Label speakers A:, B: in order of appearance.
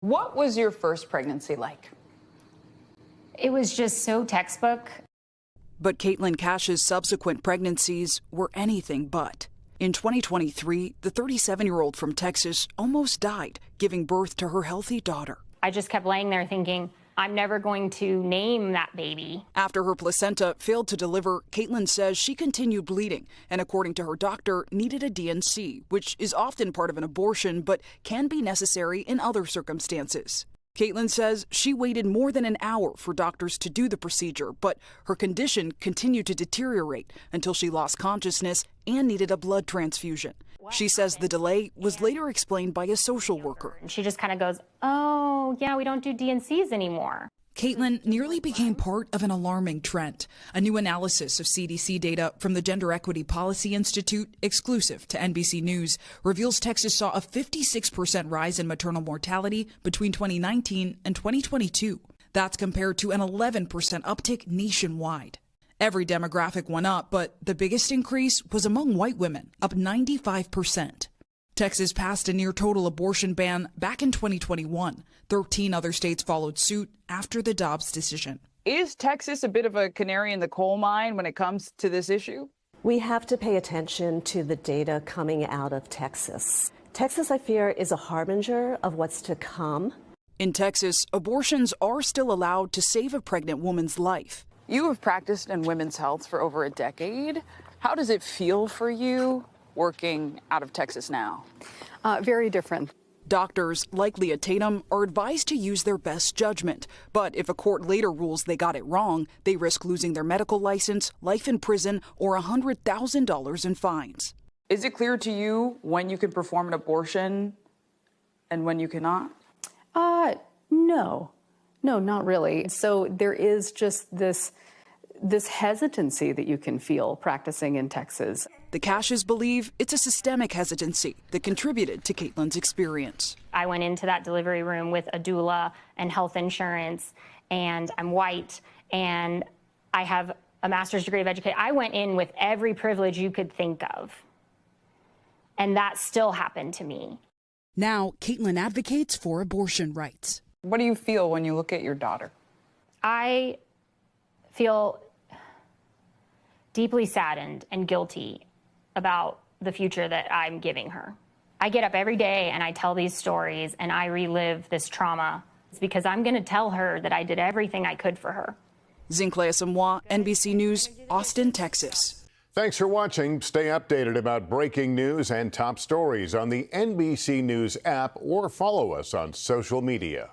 A: What was your first pregnancy like?
B: It was just so textbook.
C: But Caitlin Cash's subsequent pregnancies were anything but. In 2023, the 37-year-old from Texas almost died, giving birth to her healthy daughter.
B: I just kept laying there thinking, I'm never going to name that baby.
C: After her placenta failed to deliver, Caitlin says she continued bleeding and, according to her doctor, needed a D&C, which is often part of an abortion but can be necessary in other circumstances. Caitlin says she waited more than an hour for doctors to do the procedure, but her condition continued to deteriorate until she lost consciousness and needed a blood transfusion. She says the delay was later explained by a social worker.
B: She just kind of goes, oh, yeah, we don't do D&Cs anymore.
C: Caitlin nearly became part of an alarming trend. A new analysis of CDC data from the Gender Equity Policy Institute, exclusive to NBC News, reveals Texas saw a 56% rise in maternal mortality between 2019 and 2022. That's compared to an 11% uptick nationwide. Every demographic went up, but the biggest increase was among white women, up 95%. Texas passed a near-total abortion ban back in 2021. 13 other states followed suit after the Dobbs decision.
A: Is Texas a bit of a canary in the coal mine when it comes to this issue?
D: We have to pay attention to the data coming out of Texas. Texas, I fear, is a harbinger of what's to come.
C: In Texas, abortions are still allowed to save a pregnant woman's life.
A: You have practiced in women's health for over a decade. How does it feel for you working out of Texas now?
E: Very different.
C: Doctors, like Leah Tatum, are advised to use their best judgment. But if a court later rules they got it wrong, they risk losing their medical license, life in prison, or $100,000 in fines.
A: Is it clear to you when you can perform an abortion and when you cannot?
E: No, not really. So there is just this hesitancy that you can feel practicing in Texas.
C: The Cashes believe it's a systemic hesitancy that contributed to Caitlin's experience.
B: I went into that delivery room with a doula and health insurance, and I'm white, and I have a master's degree of education. I went in with every privilege you could think of, and that still happened to me.
C: Now, Caitlin advocates for abortion rights.
A: What do you feel when you look at your daughter?
B: I feel deeply saddened and guilty about the future that I'm giving her. I get up every day and I tell these stories and I relive this trauma. It's because I'm going to tell her that I did everything I could for her.
C: Zinhle Essamuah, NBC News, Austin, Texas.
F: Thanks for watching. Stay updated about breaking news and top stories on the NBC News app or follow us on social media.